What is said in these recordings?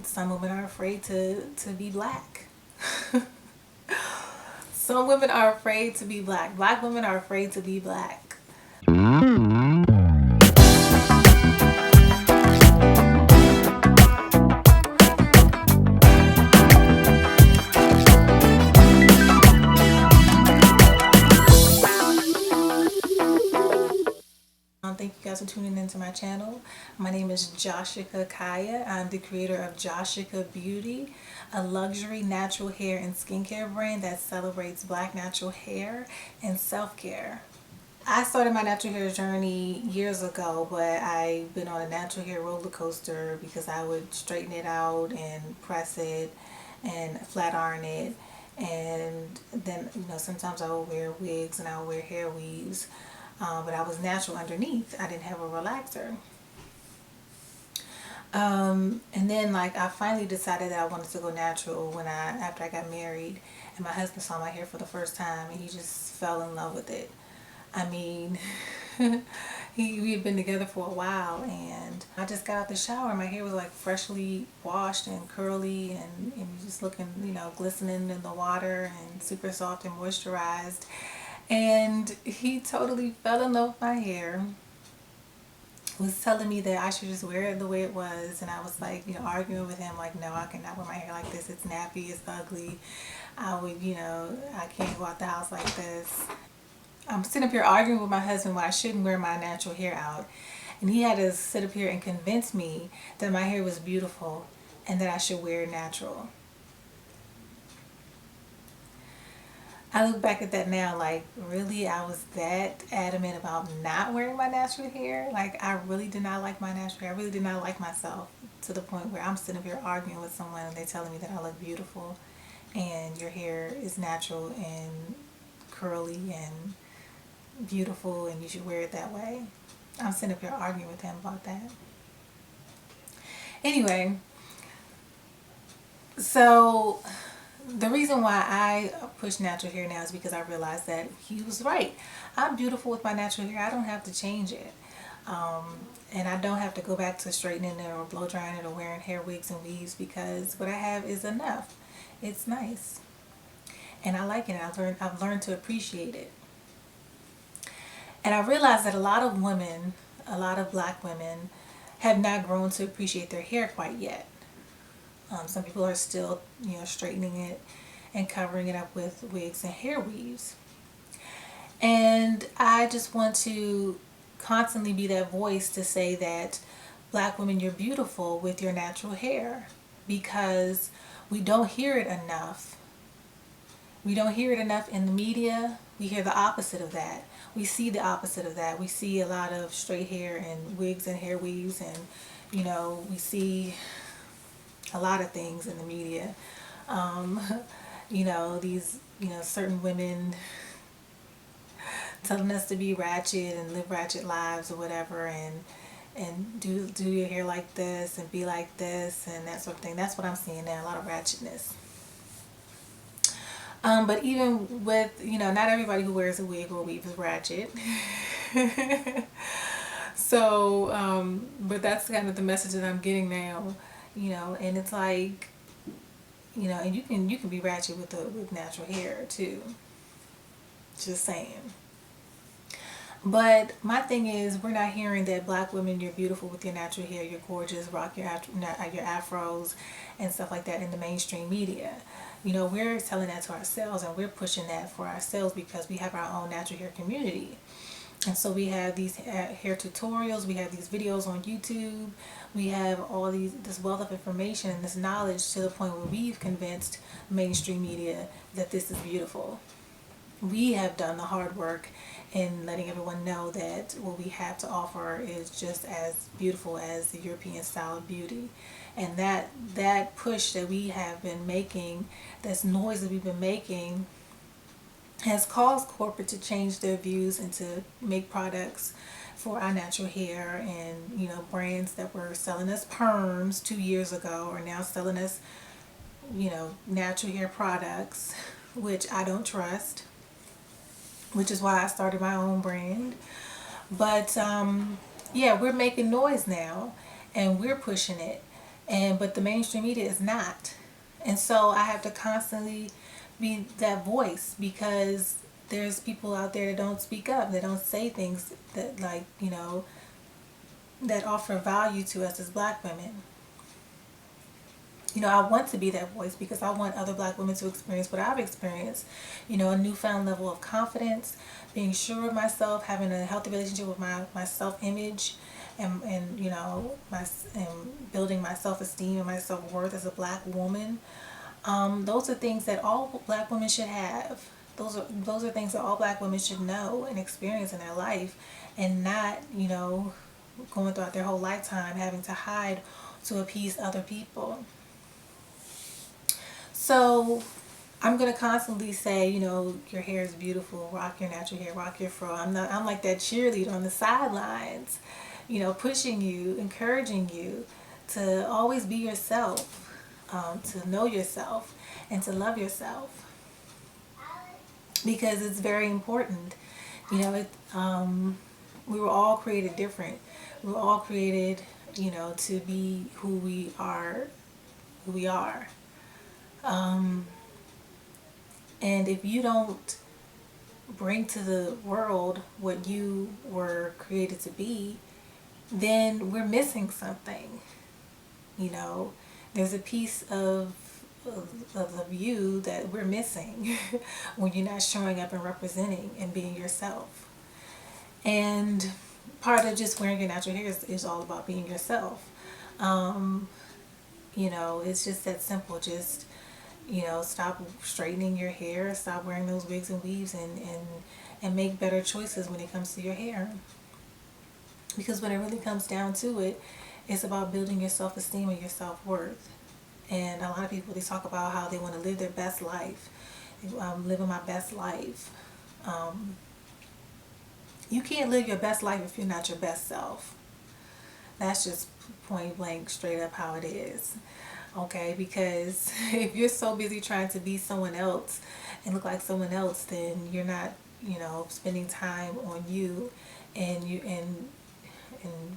some women are afraid to be black. Some women are afraid to be black. Black women are afraid to be black. Thank you guys for tuning into my channel. My name is Joshica Craig. I'm the creator of Joshica Beauty, a luxury natural hair and skincare brand that celebrates black natural hair and self-care. I started my natural hair journey years ago, but I've been on a natural hair roller coaster because I would straighten it out and press it and flat iron it, and then sometimes I would wear wigs and I would wear hair weaves, but I was natural underneath. I didn't have a relaxer. And then like I finally decided that I wanted to go natural after I got married, and my husband saw my hair for the first time and he just fell in love with it. I mean, we had been together for a while, and I just got out the shower and my hair was like freshly washed and curly and just looking, glistening in the water and super soft and moisturized. And he totally fell in love with my hair. Was telling me that I should just wear it the way it was, and I was like, arguing with him like, no, I cannot wear my hair like this. It's nappy, it's ugly. I can't go out the house like this. I'm sitting up here arguing with my husband why I shouldn't wear my natural hair out, and he had to sit up here and convince me that my hair was beautiful and that I should wear it natural. I look back at that now like, really, I was that adamant about not wearing my natural hair? Like, I really did not like my natural hair. I really did not like myself, to the point where I'm sitting up here arguing with someone and they're telling me that I look beautiful and your hair is natural and curly and beautiful and you should wear it that way. I'm sitting up here arguing with him about that. Anyway, so the reason why I push natural hair now is because I realized that he was right. I'm beautiful with my natural hair. I don't have to change it. And I don't have to go back to straightening it or blow drying it or wearing hair wigs and weaves, because what I have is enough. It's nice. And I like it. I've learned to appreciate it. And I realized that a lot of women, a lot of black women, have not grown to appreciate their hair quite yet. Some people are still, straightening it and covering it up with wigs and hair weaves. And I just want to constantly be that voice to say that black women, you're beautiful with your natural hair, because we don't hear it enough. We don't hear it enough in the media. We hear the opposite of that. We see the opposite of that. We see a lot of straight hair and wigs and hair weaves, and we see a lot of things in the media. These certain women telling us to be ratchet and live ratchet lives or whatever, and do your hair like this and be like this and that sort of thing. That's what I'm seeing now, a lot of ratchetness. But even with, not everybody who wears a wig or weave is ratchet. So, but that's kind of the message that I'm getting now, and it's like, and you can be ratchet with natural hair too. Just saying. But my thing is, we're not hearing that black women, you're beautiful with your natural hair, you're gorgeous, rock your afros and stuff like that in the mainstream media. We're telling that to ourselves, and we're pushing that for ourselves because we have our own natural hair community. And so we have these hair tutorials, we have these videos on YouTube, we have all this wealth of information and this knowledge, to the point where we've convinced mainstream media that this is beautiful. We have done the hard work in letting everyone know that what we have to offer is just as beautiful as the European style of beauty. And that push that we have been making, this noise that we've been making, has caused corporate to change their views and to make products for our natural hair. And brands that were selling us perms 2 years ago are now selling us natural hair products, which I don't trust, which is why I started my own brand. But yeah, we're making noise now and we're pushing it. but the mainstream media is not. And so I have to constantly be that voice, because there's people out there that don't speak up, that don't say things that, like, that offer value to us as black women. I want to be that voice because I want other black women to experience what I've experienced. A newfound level of confidence, being sure of myself, having a healthy relationship with my self-image, and and building my self-esteem and my self-worth as a black woman. Those are things that all black women should have. Those are things that all black women should know and experience in their life, and not, going throughout their whole lifetime having to hide to appease other people. So I'm gonna constantly say, your hair is beautiful, rock your natural hair, rock your fro. I'm like that cheerleader on the sidelines, pushing you, encouraging you to always be yourself, to know yourself and to love yourself, because it's very important. We were all created different. We were all created, to be who we are, who we are. And if you don't bring to the world what you were created to be, then we're missing something. There's a piece of you that we're missing when you're not showing up and representing and being yourself. And part of just wearing your natural hair is all about being yourself. It's just that simple. Just, stop straightening your hair, stop wearing those wigs and weaves, and make better choices when it comes to your hair. Because when it really comes down to it, it's about building your self-esteem and your self-worth. And a lot of people, they talk about how they want to live their best life. I'm living my best life. You can't live your best life if you're not your best self. That's just point blank, straight up how it is. Okay, because if you're so busy trying to be someone else and look like someone else, then you're not, spending time on you and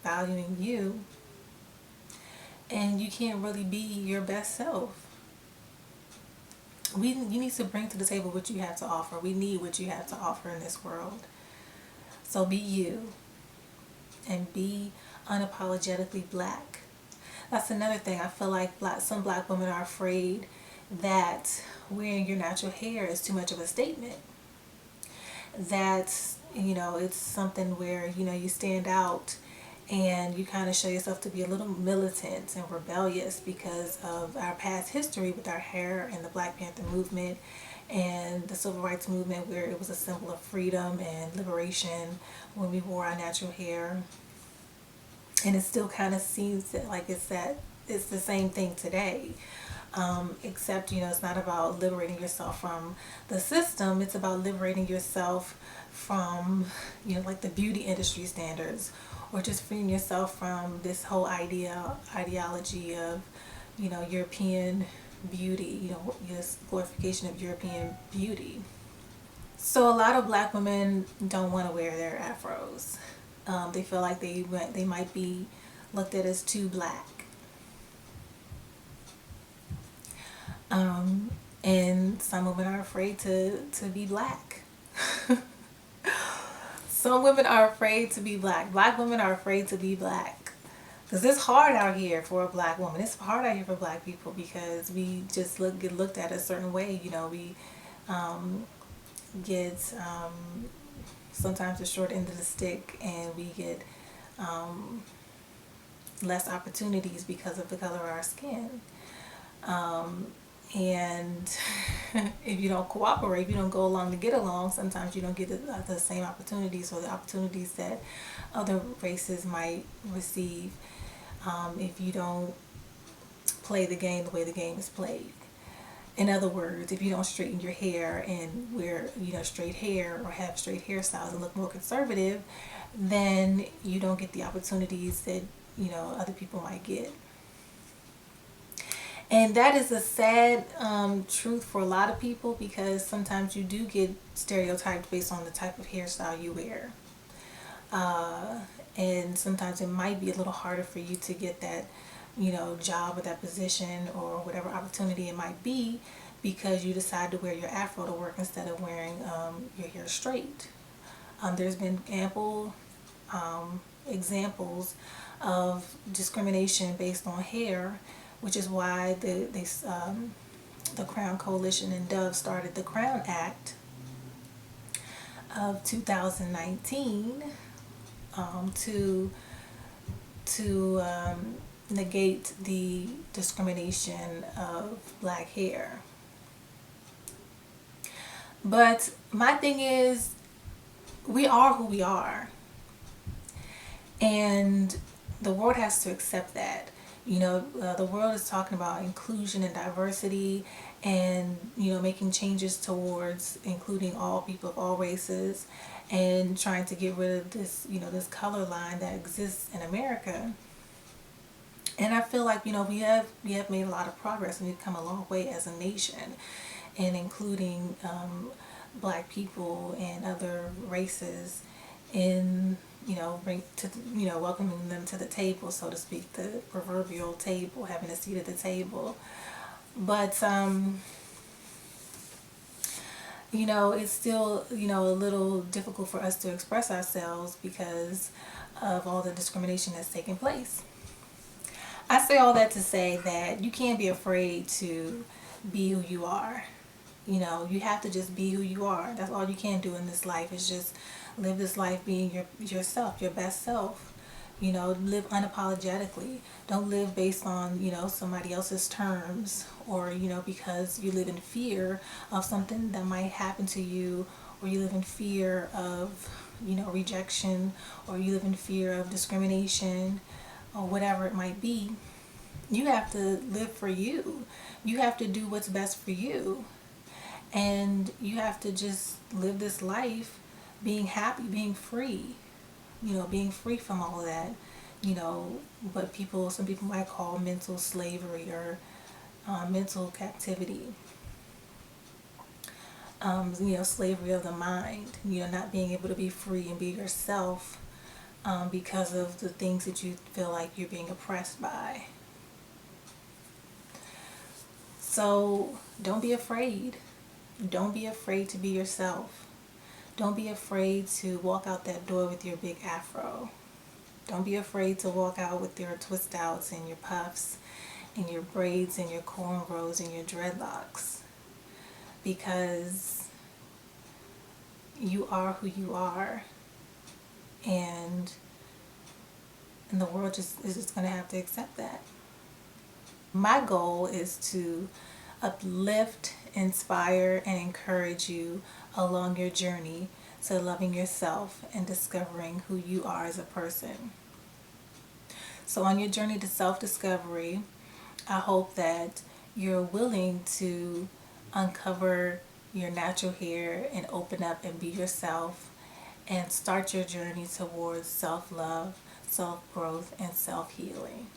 valuing you, and you can't really be your best self. You need to bring to the table what you have to offer. We need what you have to offer in this world. So be you, and be unapologetically black. That's another thing. I feel like some black women are afraid that wearing your natural hair is too much of a statement. That, it's something where, you stand out and you kind of show yourself to be a little militant and rebellious because of our past history with our hair and the Black Panther movement and the civil rights movement, where it was a symbol of freedom and liberation when we wore our natural hair. And it still kind of seems like it's the same thing today, except it's not about liberating yourself from the system. It's about liberating yourself from like the beauty industry standards, or just freeing yourself from this whole ideology of European beauty, this glorification of European beauty. So a lot of black women don't want to wear their afros. They feel like they might be looked at as too black. And some women are afraid to be black. Some women are afraid to be black. Black women are afraid to be black. Because it's hard out here for a black woman. It's hard out here for black people because we just get looked at a certain way. We get sometimes the short end of the stick, and we get less opportunities because of the color of our skin. And if you don't cooperate, if you don't go along to get along, sometimes you don't get the same opportunities, or the opportunities that other races might receive, if you don't play the game the way the game is played. In other words, if you don't straighten your hair and wear straight hair, or have straight hairstyles and look more conservative, then you don't get the opportunities that other people might get. And that is a sad truth for a lot of people, because sometimes you do get stereotyped based on the type of hairstyle you wear. And sometimes it might be a little harder for you to get that job or that position or whatever opportunity it might be, because you decide to wear your afro to work instead of wearing your hair straight. There's been ample examples of discrimination based on hair, which is why the Crown Coalition and Dove started the Crown Act of 2019 to negate the discrimination of black hair. But my thing is, we are who we are, and the world has to accept that. The world is talking about inclusion and diversity, and making changes towards including all people of all races, and trying to get rid of this color line that exists in America. And I feel like we have made a lot of progress, and we've come a long way as a nation, in including black people and other races in bring to welcoming them to the table, so to speak, the proverbial table, having a seat at the table. But it's still a little difficult for us to express ourselves because of all the discrimination that's taking place. I say all that to say that you can't be afraid to be who you are. You have to just be who you are. That's all you can do in this life, is just live this life being yourself, your best self. Live unapologetically. Don't live based on, somebody else's terms, or, because you live in fear of something that might happen to you, or you live in fear of, rejection, or you live in fear of discrimination, or whatever it might be. You have to live for you. You have to do what's best for you. And you have to just live this life being happy, being free, being free from all of that, what some people might call mental slavery, or mental captivity, slavery of the mind, not being able to be free and be yourself because of the things that you feel like you're being oppressed by. So don't be afraid. Don't be afraid to be yourself. Don't be afraid to walk out that door with your big afro. Don't be afraid to walk out with your twist outs and your puffs and your braids and your cornrows and your dreadlocks. Because you are who you are. And the world is just going to have to accept that. My goal is to uplift, inspire, and encourage you along your journey to loving yourself and discovering who you are as a person. So on your journey to self-discovery, I hope that you're willing to uncover your natural hair and open up and be yourself, and start your journey towards self-love, self-growth, and self-healing.